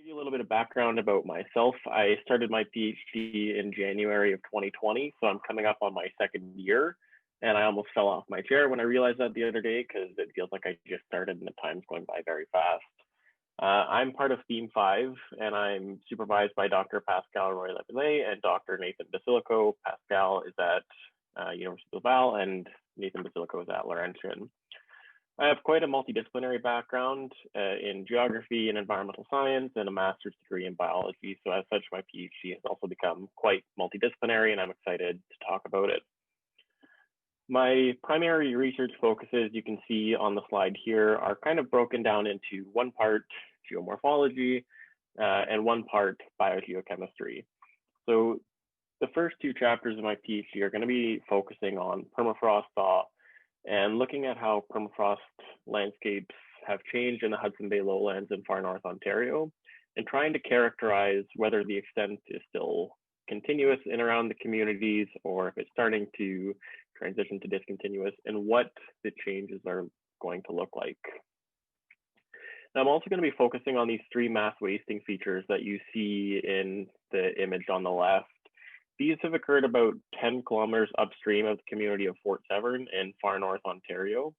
Give you a little bit of background about myself. I started my PhD in January of 2020, so I'm coming up on my second year, and I almost fell off my chair when I realized that the other day because it feels like I just started and the time's going by very fast. I'm part of Theme 5, and I'm supervised by Dr. Pascal Roy-Lepillet and Dr. Nathan Basilico. Pascal is at University of Laval, and Nathan Basilico is at Laurentian. I have quite a multidisciplinary background in geography and environmental science and a master's degree in biology. So as such, my PhD has also become quite multidisciplinary, and I'm excited to talk about it. My primary research focuses, you can see on the slide here, are kind of broken down into one part geomorphology and one part biogeochemistry. So the first two chapters of my PhD are going to be focusing on permafrost thaw and looking at how permafrost landscapes have changed in the Hudson Bay lowlands in far north Ontario, and trying to characterize whether the extent is still continuous in around the communities or if it's starting to transition to discontinuous, and what the changes are going to look like. Now, I'm also going to be focusing on these three mass wasting features that you see in the image on the left. These have occurred about 10 kilometers upstream of the community of Fort Severn in far north Ontario.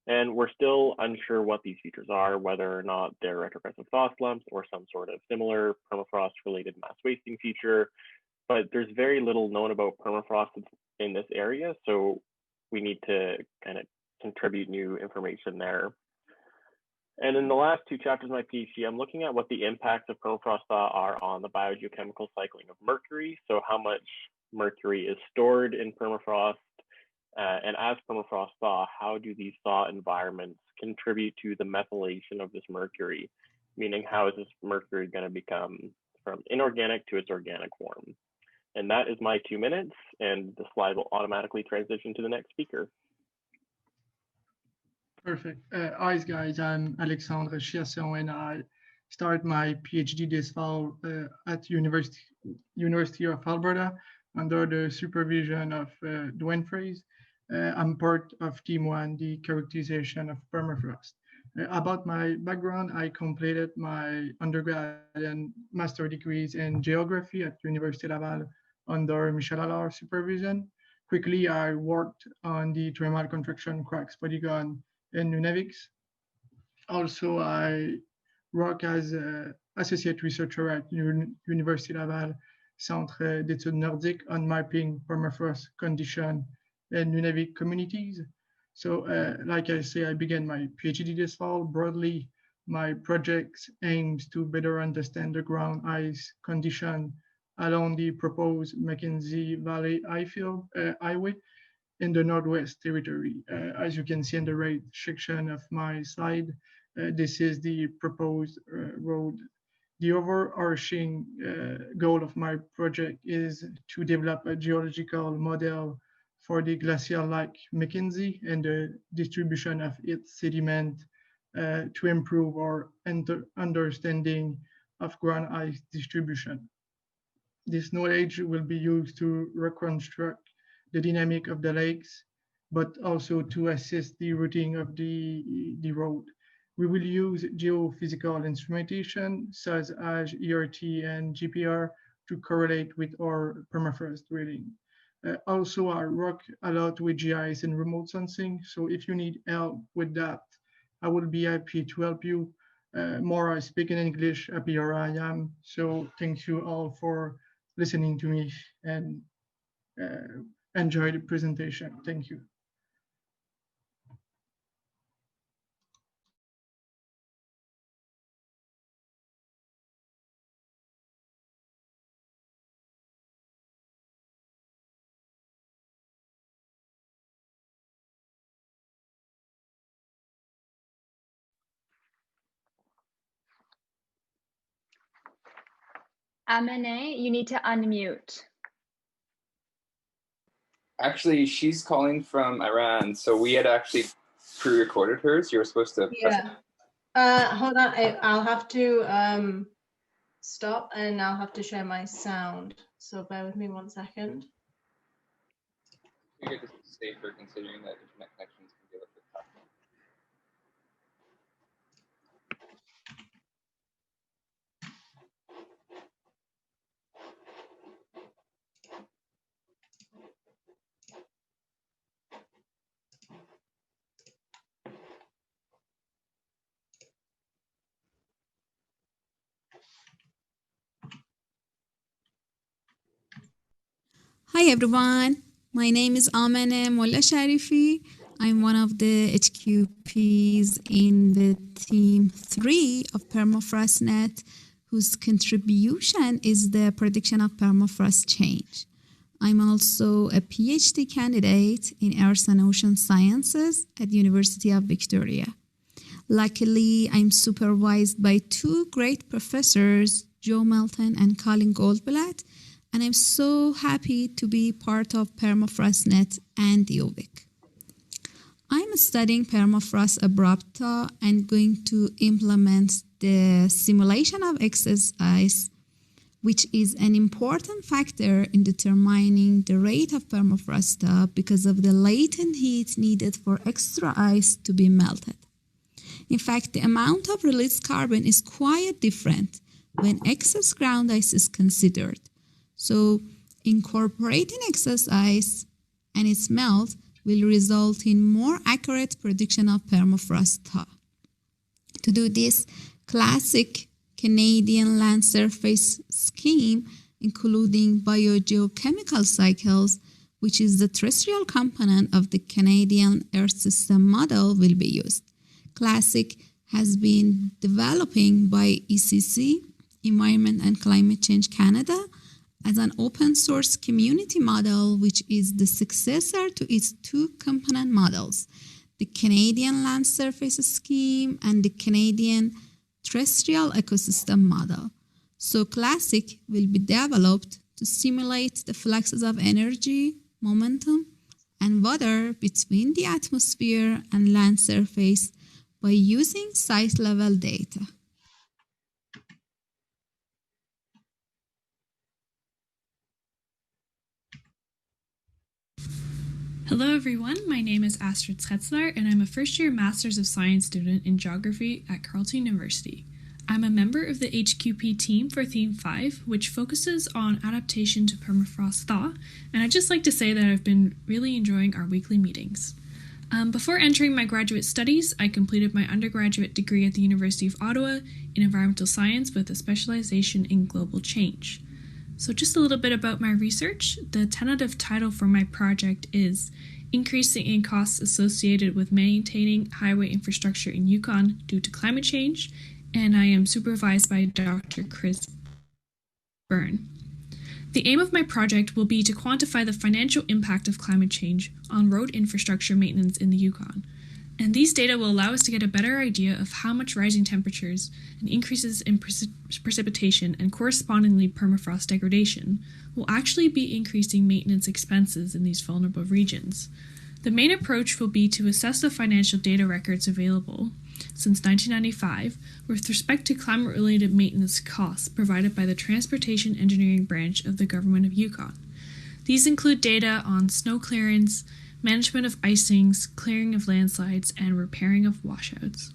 And we're still unsure what these features are, whether or not they're retrogressive thaw slumps or some sort of similar permafrost-related mass wasting feature. But there's very little known about permafrost in this area, so we need to kind of contribute new information there. And in the last two chapters of my PhD, I'm looking at what the impacts of permafrost thaw are on the biogeochemical cycling of mercury. So how much mercury is stored in permafrost, and as permafrost thaw, how do these thaw environments contribute to the methylation of this mercury? Meaning, how is this mercury going to become from inorganic to its organic form? And that is my 2 minutes, and the slide will automatically transition to the next speaker. Perfect. Hi guys, I'm Alexandra Cheso, and I started my PhD this fall at University of Alberta under the supervision of Dwayne Fraze. I'm part of Team 1, the characterization of permafrost. About my background, I completed my undergrad and master degrees in geography at University of Laval under Michel Allard supervision. Quickly, I worked on the thermal contraction cracks polygon in Nunavik. Also, I work as an associate researcher at University Laval Centre d'études nordiques on mapping permafrost condition in Nunavik communities. So, like I say, I began my PhD this fall. Broadly, my project aims to better understand the ground ice condition along the proposed Mackenzie Valley Highway in the Northwest Territory. As you can see in the right section of my slide, this is the proposed road. The overarching goal of my project is to develop a geological model for the glacial lake Mackenzie and the distribution of its sediment to improve our understanding of ground ice distribution. This knowledge will be used to reconstruct the dynamic of the lakes, but also to assist the routing of the road. We will use geophysical instrumentation such as ERT and GPR to correlate with our permafrost drilling. Also, I work a lot with GIS and remote sensing. So if you need help with that, I will be happy to help you. More I speak in English, happier I am. So thank you all for listening to me, and enjoy the presentation. Thank you. Amane, you need to unmute. Actually, she's calling from Iran, so we had actually pre-recorded hers. You were supposed to press it. Hold on, I'll have to stop, and I'll have to share my sound. So bear with me 1 second. I figured this is safer considering that internet connections can be a little bit tough. Hi everyone, my name is Amane Sharifi. I'm one of the HQPs in the team 3 of PermafrostNet, whose contribution is the prediction of permafrost change. I'm also a PhD candidate in Earth and Ocean Sciences at the University of Victoria. Luckily, I'm supervised by two great professors, Joe Melton and Colin Goldblatt, and I'm so happy to be part of PermafrostNet and the UVic. I'm studying permafrost abrupta and going to implement the simulation of excess ice, which is an important factor in determining the rate of permafrost thaw because of the latent heat needed for extra ice to be melted. In fact, the amount of released carbon is quite different when excess ground ice is considered. So incorporating excess ice and its melt will result in more accurate prediction of permafrost thaw. To do this, classic Canadian land surface scheme, including biogeochemical cycles, which is the terrestrial component of the Canadian Earth System model, will be used. Classic has been developing by ECC, Environment and Climate Change Canada, as an open source community model, which is the successor to its two component models, the Canadian Land Surface Scheme and the Canadian Terrestrial Ecosystem Model. So Classic will be developed to simulate the fluxes of energy, momentum, and water between the atmosphere and land surface by using site-level data. Hello everyone, my name is Astrid Sketzler and I'm a first-year Masters of Science student in Geography at Carleton University. I'm a member of the HQP team for Theme 5, which focuses on adaptation to permafrost thaw, and I'd just like to say that I've been really enjoying our weekly meetings. Before entering my graduate studies, I completed my undergraduate degree at the University of Ottawa in environmental science with a specialization in global change. So just a little bit about my research. The tentative title for my project is Increasing in Costs Associated with Maintaining Highway Infrastructure in Yukon Due to Climate Change, and I am supervised by Dr. Chris Byrne. The aim of my project will be to quantify the financial impact of climate change on road infrastructure maintenance in the Yukon. And these data will allow us to get a better idea of how much rising temperatures and increases in precipitation and correspondingly permafrost degradation will actually be increasing maintenance expenses in these vulnerable regions. The main approach will be to assess the financial data records available since 1995 with respect to climate-related maintenance costs provided by the Transportation Engineering Branch of the Government of Yukon. These include data on snow clearance, management of icings, clearing of landslides, and repairing of washouts.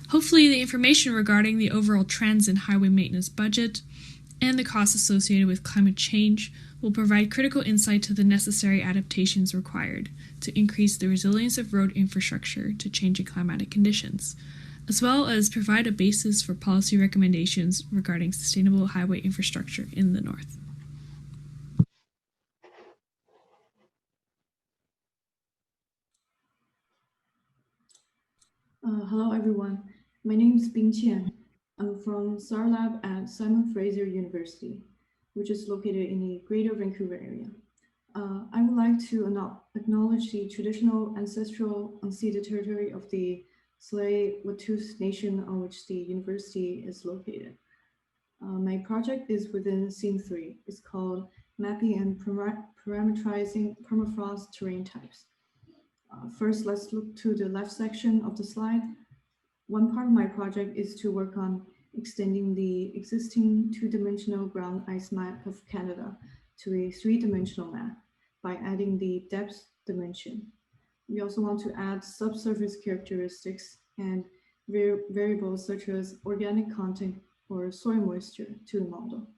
Hopefully, the information regarding the overall trends in highway maintenance budget and the costs associated with climate change will provide critical insight to the necessary adaptations required to increase the resilience of road infrastructure to changing climatic conditions, as well as provide a basis for policy recommendations regarding sustainable highway infrastructure in the north. Hello everyone, my name is Bing Chen. I'm from SAR Lab at Simon Fraser University, which is located in the Greater Vancouver area. I would like to acknowledge the traditional ancestral unceded territory of the Tsleil-Waututh Nation on which the university is located. My project is within Theme 3. It's called Mapping and Parameterizing Permafrost Terrain Types. First, let's look to the left section of the slide. One part of my project is to work on extending the existing two-dimensional ground ice map of Canada to a three-dimensional map by adding the depth dimension. We also want to add subsurface characteristics and variables such as organic content or soil moisture to the model.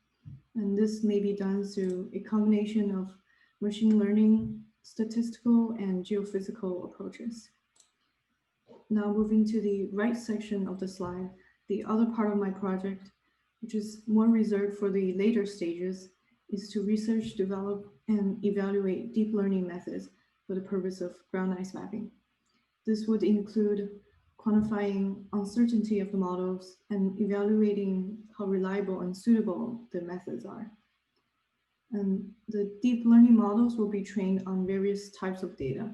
And this may be done through a combination of machine learning, statistical, and geophysical approaches. Now moving to the right section of the slide, the other part of my project, which is more reserved for the later stages, is to research, develop, and evaluate deep learning methods for the purpose of ground ice mapping. This would include quantifying uncertainty of the models and evaluating how reliable and suitable the methods are. And the deep learning models will be trained on various types of data,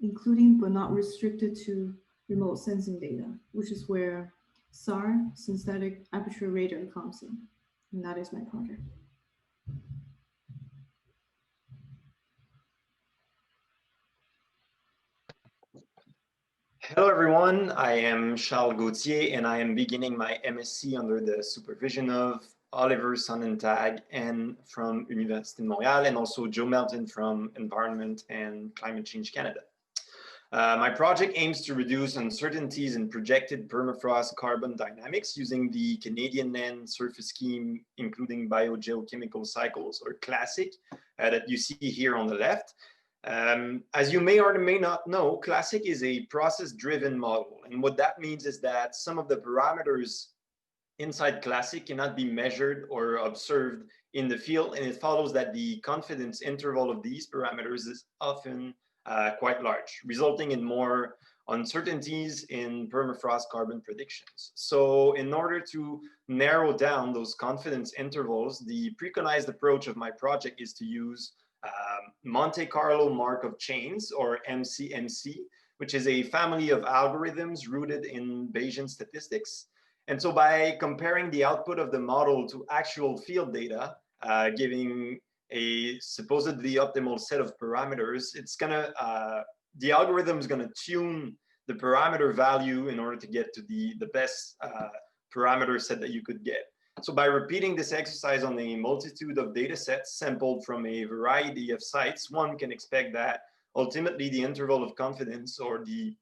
including but not restricted to remote sensing data, which is where SAR, synthetic aperture radar, comes in. And that is my project. Hello everyone, I am Charles Gautier and I am beginning my MSc under the supervision of Oliver Sonnentag and from Université de Montréal, and also Joe Melton from Environment and Climate Change Canada. My project aims to reduce uncertainties in projected permafrost carbon dynamics using the Canadian land surface scheme, including biogeochemical cycles, or CLASSIC, that you see here on the left. As you may or may not know, CLASSIC is a process-driven model. And what that means is that some of the parameters inside CLASSIC cannot be measured or observed in the field. And it follows that the confidence interval of these parameters is often quite large, resulting in more uncertainties in permafrost carbon predictions. So in order to narrow down those confidence intervals, the preconized approach of my project is to use Monte Carlo Markov chains, or MCMC, which is a family of algorithms rooted in Bayesian statistics. And so by comparing the output of the model to actual field data, giving a supposedly optimal set of parameters, the algorithm is gonna tune the parameter value in order to get to the best parameter set that you could get. So by repeating this exercise on a multitude of data sets sampled from a variety of sites, one can expect that ultimately the interval of confidence or the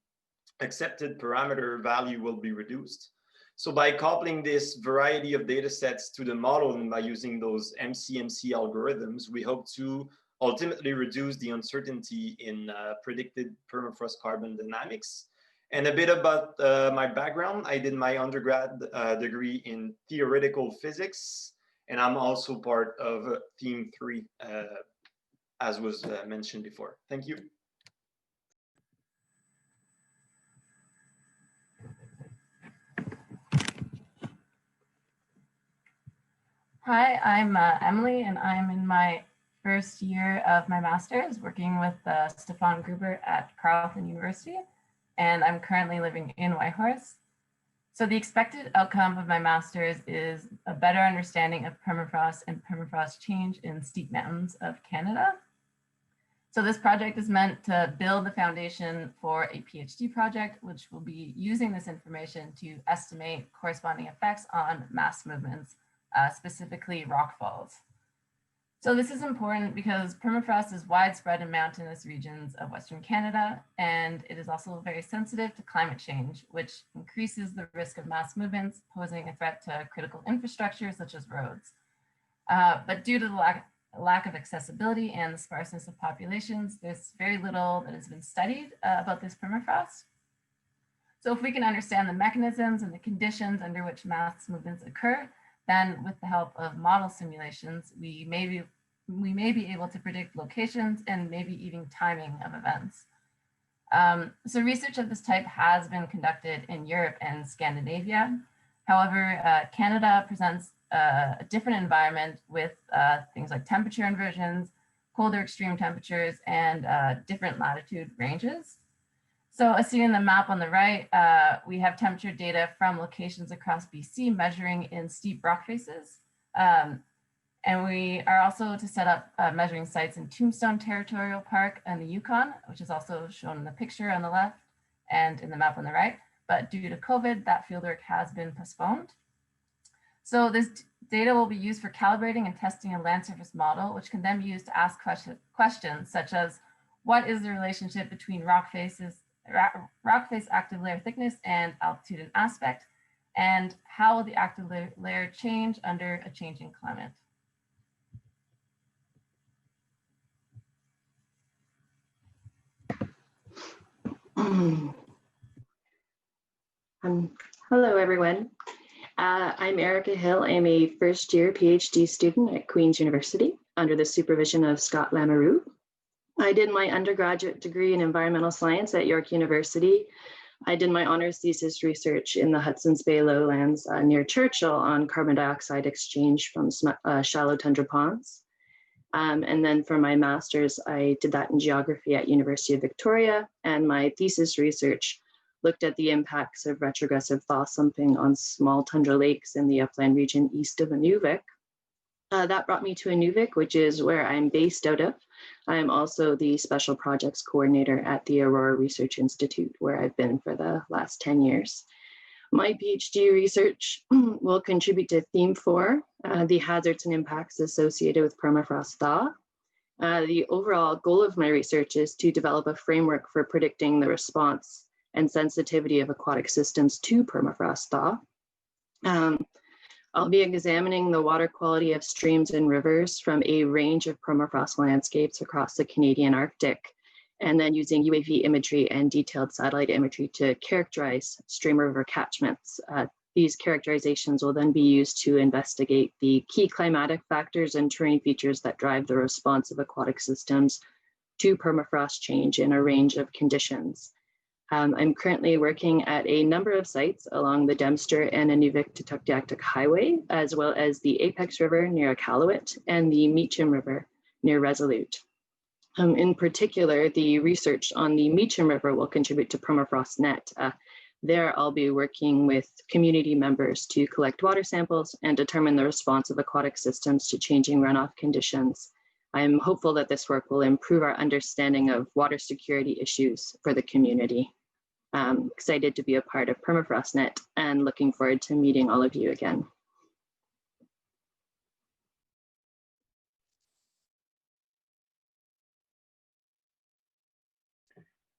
accepted parameter value will be reduced. So by coupling this variety of data sets to the model and by using those MCMC algorithms, we hope to ultimately reduce the uncertainty in predicted permafrost carbon dynamics. And a bit about my background. I did my undergrad degree in theoretical physics, and I'm also part of Team 3, as was mentioned before. Thank you. Hi, I'm Emily, and I'm in my first year of my master's working with Stefan Gruber at Carleton University, and I'm currently living in Whitehorse. So the expected outcome of my master's is a better understanding of permafrost and permafrost change in steep mountains of Canada. So this project is meant to build the foundation for a PhD project, which will be using this information to estimate corresponding effects on mass movements, specifically rockfalls. So this is important because permafrost is widespread in mountainous regions of Western Canada, and it is also very sensitive to climate change, which increases the risk of mass movements, posing a threat to critical infrastructure such as roads. But due to the lack of accessibility and the sparseness of populations, there's very little that has been studied about this permafrost. So if we can understand the mechanisms and the conditions under which mass movements occur, then with the help of model simulations, we may be able to predict locations and maybe even timing of events. So research of this type has been conducted in Europe and Scandinavia. However, Canada presents a different environment with things like temperature inversions, colder extreme temperatures, and different latitude ranges. So as seen in the map on the right, we have temperature data from locations across BC measuring in steep rock faces. And we are also to set up measuring sites in Tombstone Territorial Park and the Yukon, which is also shown in the picture on the left and in the map on the right. But due to COVID, that fieldwork has been postponed. So this data will be used for calibrating and testing a land surface model, which can then be used to ask questions such as, what is the relationship between rock face active layer thickness and altitude and aspect, and how will the active layer change under a changing climate? Hello, everyone. I'm Erika Hill. I'm a first-year PhD student at Queen's University. under the supervision of Scott Lamoureux. I did my undergraduate degree in environmental science at York University. I did my honors thesis research in the Hudson's Bay lowlands near Churchill on carbon dioxide exchange from shallow tundra ponds. And then for my master's, I did that in geography at University of Victoria, and my thesis research looked at the impacts of retrogressive thaw slumping on small tundra lakes in the upland region east of Inuvik. That brought me to Inuvik, which is where I'm based out of. I am also the special projects coordinator at the Aurora Research Institute, where I've been for the last 10 years. My PhD research will contribute to theme 4, the hazards and impacts associated with permafrost thaw. The overall goal of my research is to develop a framework for predicting the response and sensitivity of aquatic systems to permafrost thaw. I'll be examining the water quality of streams and rivers from a range of permafrost landscapes across the Canadian Arctic, and then using UAV imagery and detailed satellite imagery to characterize stream river catchments. These characterizations will then be used to investigate the key climatic factors and terrain features that drive the response of aquatic systems to permafrost change in a range of conditions. I'm currently working at a number of sites along the Dempster and Inuvik to Tuktoyaktuk Highway, as well as the Apex River near Iqaluit and the Meacham River near Resolute. In particular, the research on the Meacham River will contribute to PermafrostNet. There, I'll be working with community members to collect water samples and determine the response of aquatic systems to changing runoff conditions. I'm hopeful that this work will improve our understanding of water security issues for the community. I'm excited to be a part of PermafrostNet and looking forward to meeting all of you again.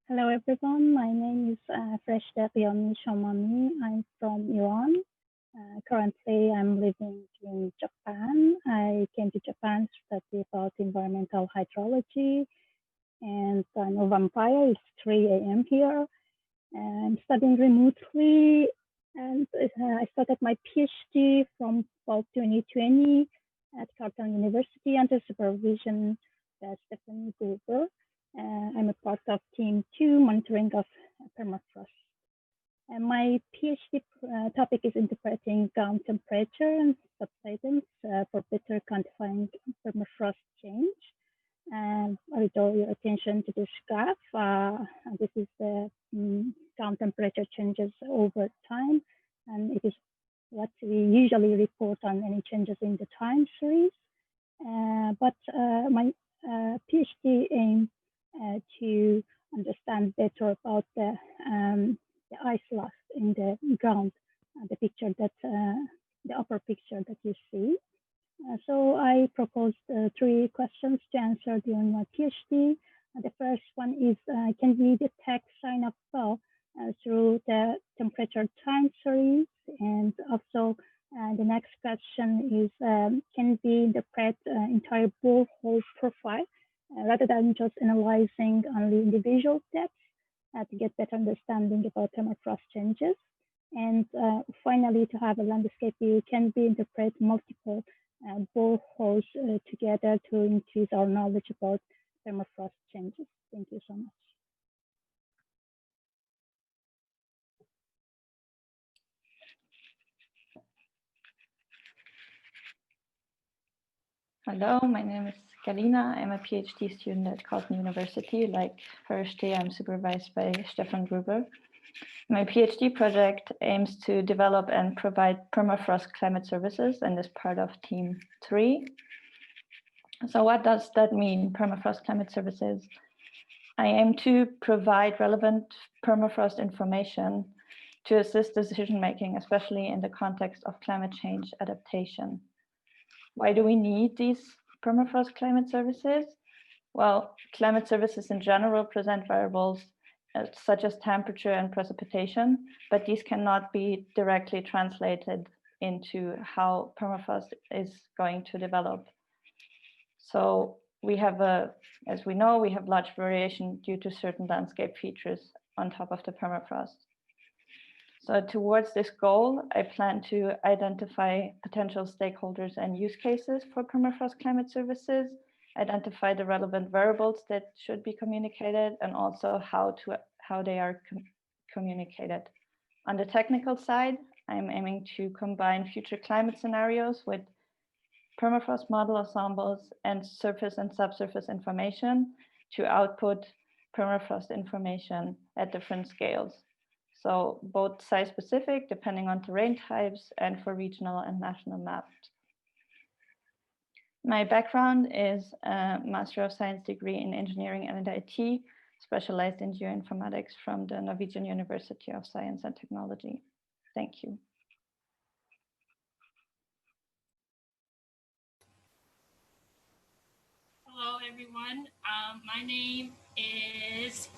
Hello everyone, my name is Freshdepion Shomani. I'm from Iran. Currently, I'm living in Japan. I came to Japan to study about environmental hydrology, and I know vampire, it's 3 a.m. here. I'm studying remotely, and I started my PhD from fall 2020 at Carleton University under supervision by Stephen Gruber. I'm a part of Team 2, monitoring of permafrost. And my PhD topic is interpreting ground temperature and subsidence for better quantifying permafrost change. And I draw your attention to this graph. This is the ground temperature changes over time, and it is what we usually report on any changes in the time series. But my PhD aims to understand better about the ice loss in the ground, the picture that the upper picture that you see. So I proposed 3 questions to answer during my PhD. The first one is, can we detect sign of thaw through the temperature time series? And also the next question is, can we interpret entire borehole profile rather than just analyzing only individual depths to get better understanding about permafrost changes? And finally, to have a landscape view, can we interpret multiple boreholes together to increase our knowledge about permafrost changes? Thank you so much. Hello, my name is Kalina. I'm a PhD student at Carleton University. Like first day, I'm supervised by Stefan Gruber. My PhD project aims to develop and provide permafrost climate services and is part of Team 3. So what does that mean, permafrost climate services? I aim to provide relevant permafrost information to assist decision-making, especially in the context of climate change adaptation. Why do we need these permafrost climate services? Well, climate services in general present variables such as temperature and precipitation, but these cannot be directly translated into how permafrost is going to develop. So we have as we know, we have large variation due to certain landscape features on top of the permafrost. So towards this goal, I plan to identify potential stakeholders and use cases for permafrost climate services, identify the relevant variables that should be communicated, and also how they are communicated. On the technical side, I'm aiming to combine future climate scenarios with permafrost model ensembles and surface and subsurface information to output permafrost information at different scales. So both site-specific, depending on terrain types, and for regional and national maps. My background is a Master of Science degree in Engineering and IT, specialized in geoinformatics from the Norwegian University of Science and Technology. Thank you. Hello, everyone. My name is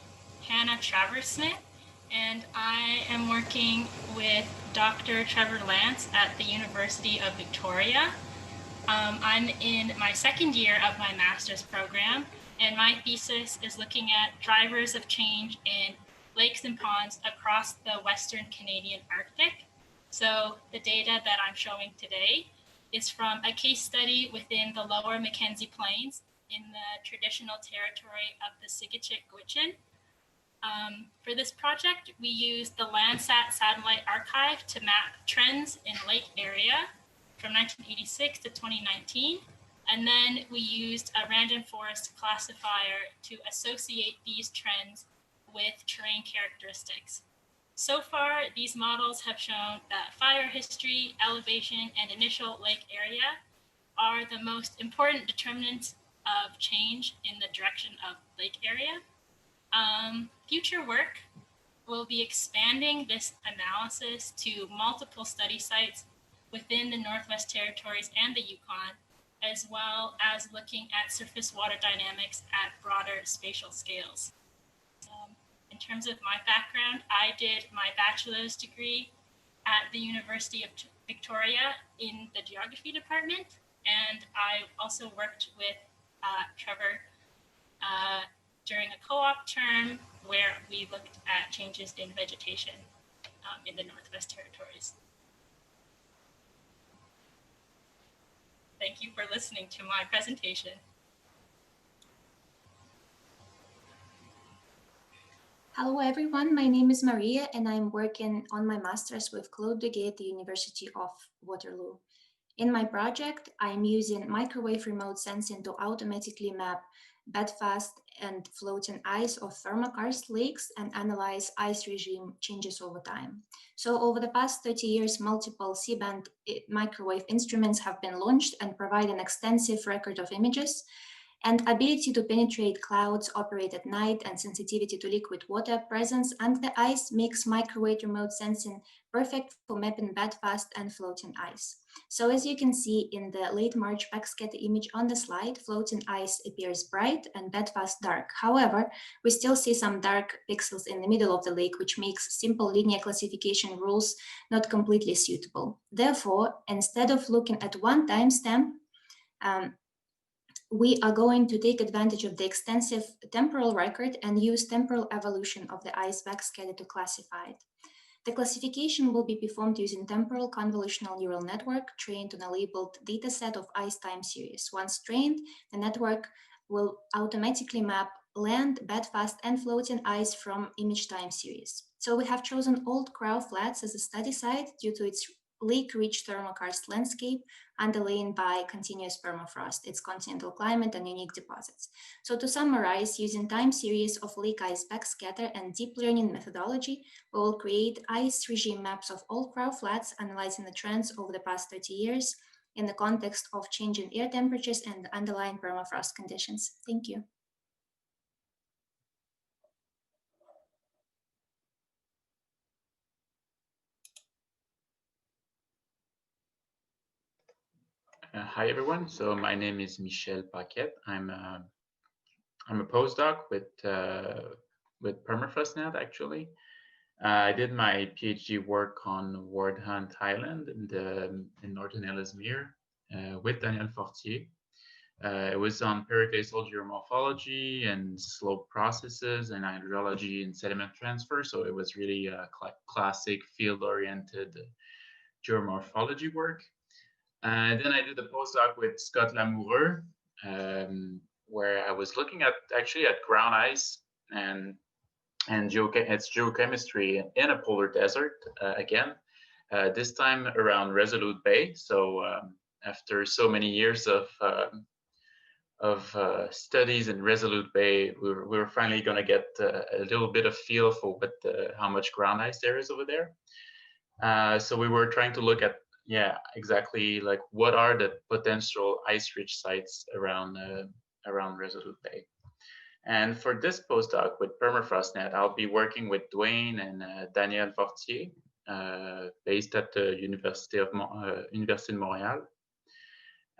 Hannah Traversmith, and I am working with Dr. Trevor Lance at the University of Victoria. I'm in my second year of my master's program, and my thesis is looking at drivers of change in lakes and ponds across the Western Canadian Arctic. So the data that I'm showing today is from a case study within the Lower Mackenzie Plains in the traditional territory of the Sigichik-Gwich'in. For this project, we used the Landsat satellite archive to map trends in lake area from 1986 to 2019. And then we used a random forest classifier to associate these trends with terrain characteristics. So far, these models have shown that fire history, elevation, and initial lake area are the most important determinants of change in the direction of lake area. Future work will be expanding this analysis to multiple study sites within the Northwest Territories and the Yukon, as well as looking at surface water dynamics at broader spatial scales. In terms of my background, I did my bachelor's degree at the University of Victoria in the geography department, and I also worked with Trevor during a co-op term where we looked at changes in vegetation in the Northwest Territories. Thank you for listening to my presentation. Hello everyone, my name is Maria and I'm working on my master's with Claude Deguet at the University of Waterloo. In my project, I'm using microwave remote sensing to automatically map bedfast and floating ice of thermokarst lakes and analyze ice regime changes over time. So over the past 30 years, multiple C-band microwave instruments have been launched and provide an extensive record of images, and ability to penetrate clouds, operate at night, and sensitivity to liquid water presence under the ice makes microwave remote sensing perfect for mapping bedfast and floating ice. So as you can see in the late March backscatter image on the slide, floating ice appears bright and bedfast dark. However, we still see some dark pixels in the middle of the lake, which makes simple linear classification rules not completely suitable. Therefore, instead of looking at one timestamp, we are going to take advantage of the extensive temporal record and use temporal evolution of the ice backscatter to classify it. The classification will be performed using temporal convolutional neural network trained on a labeled dataset of ice time series. Once trained, the network will automatically map land, bedfast, and floating ice from image time series. So we have chosen Old Crow Flats as a study site due to its lake-rich thermokarst landscape underlain by continuous permafrost, its continental climate, and unique deposits. So to summarize, using time series of lake ice backscatter and deep learning methodology, we will create ice regime maps of Old Crow Flats, analyzing the trends over the past 30 years in the context of changing air temperatures and underlying permafrost conditions. Thank you. Hi everyone. So my name is Michel Paquette. I'm a postdoc with PermafrostNet actually. I did my PhD work on Ward Hunt Island in northern Ellesmere with Daniel Fortier. It was on periglacial geomorphology and slope processes and hydrology and sediment transfer. So it was really a classic field-oriented geomorphology work. And then I did a postdoc with Scott Lamoureux, where I was looking at actually at ground ice and its geochemistry in a polar desert again, this time around Resolute Bay. So after so many years of studies in Resolute Bay, we were finally going to get a little bit of feel for how much ground ice there is over there. So we were trying to look at, exactly like what are the potential ice-rich sites around Resolute Bay. And for this postdoc with PermafrostNet, I'll be working with Dwayne and Daniel Fortier, based at the University of Montréal,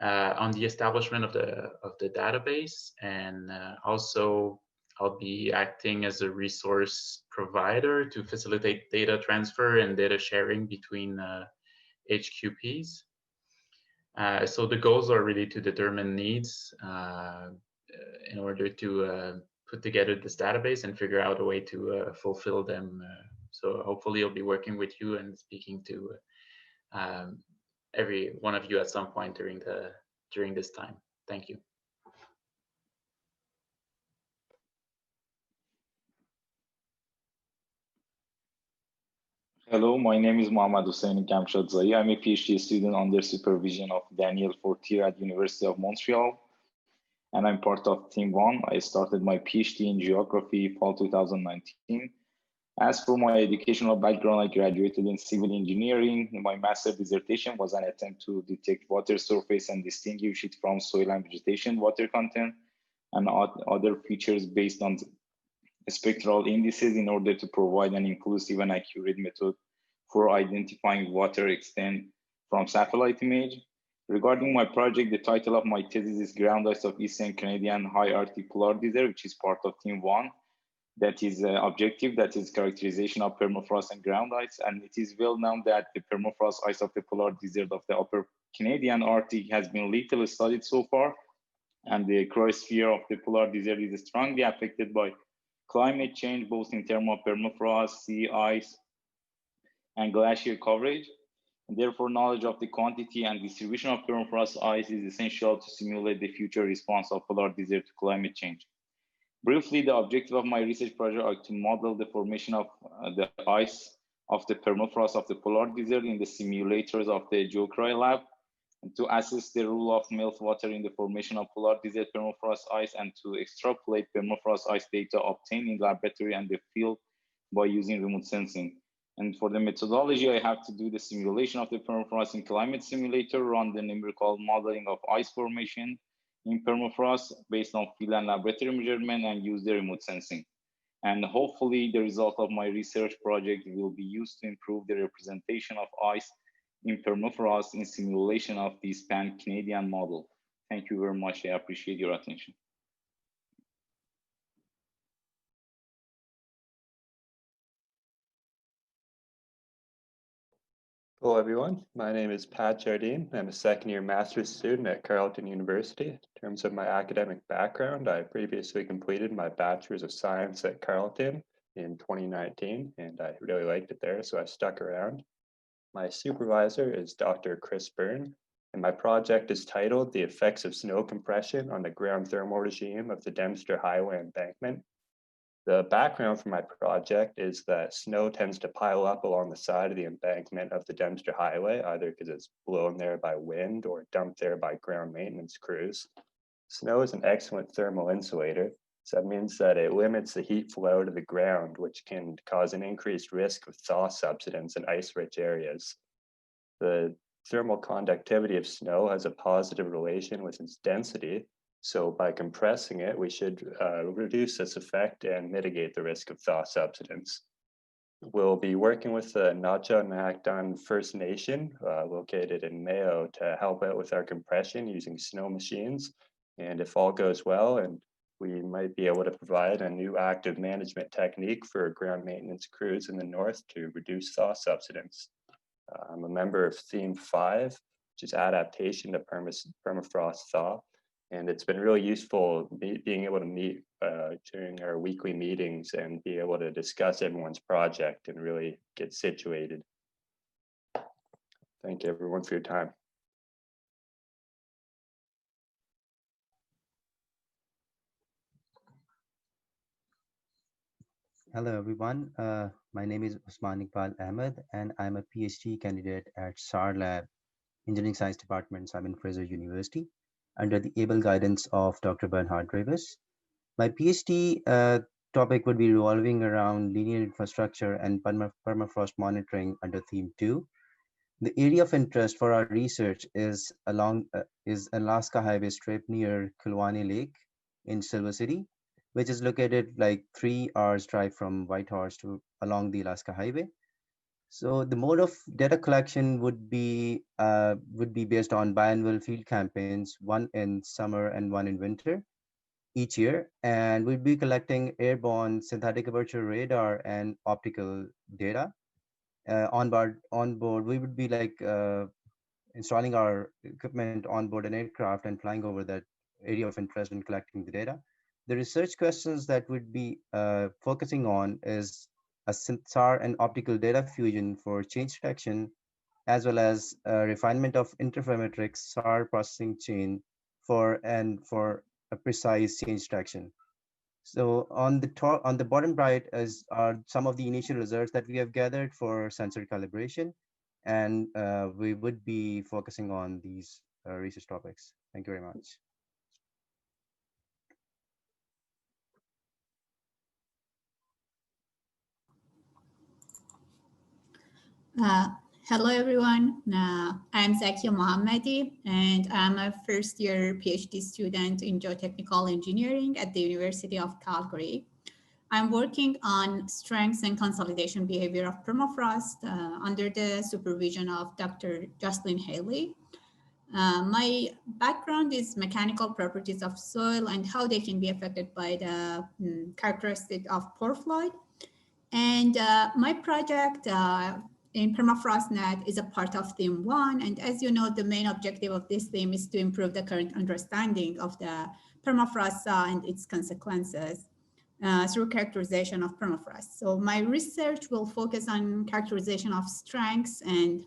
on the establishment of the database, and also I'll be acting as a resource provider to facilitate data transfer and data sharing between HQPs. So the goals are really to determine needs in order to put together this database and figure out a way to fulfill them. So hopefully I'll be working with you and speaking to every one of you at some point during this time. Thank you. Hello, my name is Mohamed Ziya. I'm a PhD student under supervision of Daniel Fortier at University of Montreal, and I'm part of Team 1. I started my PhD in geography fall 2019. As for my educational background, I graduated in civil engineering. My master dissertation was an attempt to detect water surface and distinguish it from soil and vegetation water content and other features based on spectral indices in order to provide an inclusive and accurate method for identifying water extent from satellite image. Regarding my project, the title of my thesis is Ground Ice of Eastern Canadian High Arctic Polar Desert, which is part of Team 1. That is objective, that is characterization of permafrost and ground ice. And it is well known that the permafrost ice of the polar desert of the upper Canadian Arctic has been little studied so far. And the cryosphere of the polar desert is strongly affected by climate change, both in terms of permafrost, sea ice, and glacier coverage. And therefore, knowledge of the quantity and distribution of permafrost ice is essential to simulate the future response of polar desert to climate change. Briefly, the objective of my research project are to model the formation of the ice of the permafrost of the polar desert in the simulators of the GeoCryo lab, and to assess the role of meltwater in the formation of polar desert permafrost ice, and to extrapolate permafrost ice data obtained in laboratory and the field by using remote sensing. And for the methodology, I have to do the simulation of the permafrost in climate simulator, run the numerical modeling of ice formation in permafrost based on field and laboratory measurement, and use the remote sensing. And hopefully the result of my research project will be used to improve the representation of ice in permafrost in simulation of this pan-Canadian model. Thank you very much. I appreciate your attention. Hello, everyone. My name is Pat Jardine. I'm a second-year master's student at Carleton University. In terms of my academic background, I previously completed my Bachelor's of Science at Carleton in 2019, and I really liked it there, so I stuck around. My supervisor is Dr. Chris Byrne, and my project is titled The Effects of Snow Compression on the Ground Thermal Regime of the Dempster Highway Embankment. The background for my project is that snow tends to pile up along the side of the embankment of the Dempster Highway, either because it's blown there by wind or dumped there by ground maintenance crews. Snow is an excellent thermal insulator, so that means that it limits the heat flow to the ground, which can cause an increased risk of thaw subsidence in ice-rich areas. The thermal conductivity of snow has a positive relation with its density, so by compressing it, we should reduce this effect and mitigate the risk of thaw subsidence. We'll be working with the Natcha-Nakdon First Nation located in Mayo to help out with our compression using snow machines. And if all goes well, and we might be able to provide a new active management technique for ground maintenance crews in the north to reduce thaw subsidence. I'm a member of Theme 5, which is adaptation to permafrost thaw. And it's been really useful being able to meet during our weekly meetings and be able to discuss everyone's project and really get situated. Thank everyone for your time. Hello, everyone. My name is Usman Iqbal Ahmed, and I'm a PhD candidate at SAR Lab, Engineering Science Department, Simon Fraser University, under the able guidance of Dr. Bernhard Rivers. My PhD topic would be revolving around linear infrastructure and permafrost monitoring under theme 2. The area of interest for our research is Alaska Highway Strip near Kulwani Lake in Silver City, which is located like 3 hours drive from Whitehorse to along the Alaska Highway. So the mode of data collection would be based on biannual field campaigns, one in summer and one in winter each year, and we'd be collecting airborne synthetic aperture radar and optical data. On board, we would be like installing our equipment on board an aircraft and flying over that area of interest and collecting the data. The research questions that we'd be focusing on is a SAR and optical data fusion for change detection, as well as refinement of interferometric SAR processing chain for a precise change detection. So on the bottom right are some of the initial results that we have gathered for sensor calibration, and we would be focusing on these research topics. Thank you very much. Hello, everyone. I'm Ziya Mohamed, and I'm a first-year PhD student in geotechnical engineering at the University of Calgary. I'm working on strengths and consolidation behavior of permafrost under the supervision of Dr. Jocelyn Haley. My background is mechanical properties of soil and how they can be affected by the characteristic of pore flow. And my project in PermafrostNet is a part of theme 1. And as you know, the main objective of this theme is to improve the current understanding of the permafrost and its consequences through characterization of permafrost. So my research will focus on characterization of strengths and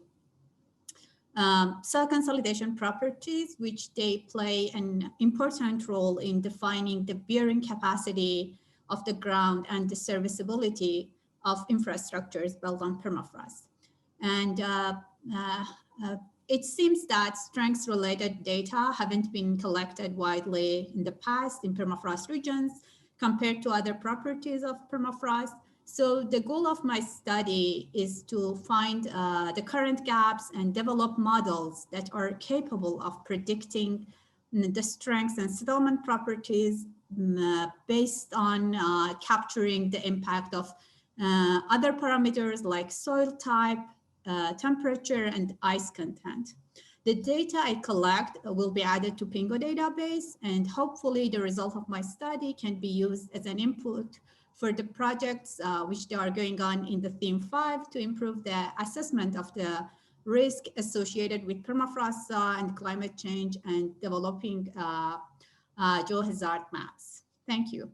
soil consolidation properties, which they play an important role in defining the bearing capacity of the ground and the serviceability of infrastructures built on permafrost. And it seems that strengths-related data haven't been collected widely in the past in permafrost regions compared to other properties of permafrost. So the goal of my study is to find the current gaps and develop models that are capable of predicting the strengths and settlement properties based on capturing the impact of other parameters like soil type, temperature, and ice content. The data I collect will be added to Pingo database, and hopefully the result of my study can be used as an input for the projects which they are going on in the theme 5 to improve the assessment of the risk associated with permafrost and climate change and developing geohazard maps. Thank you.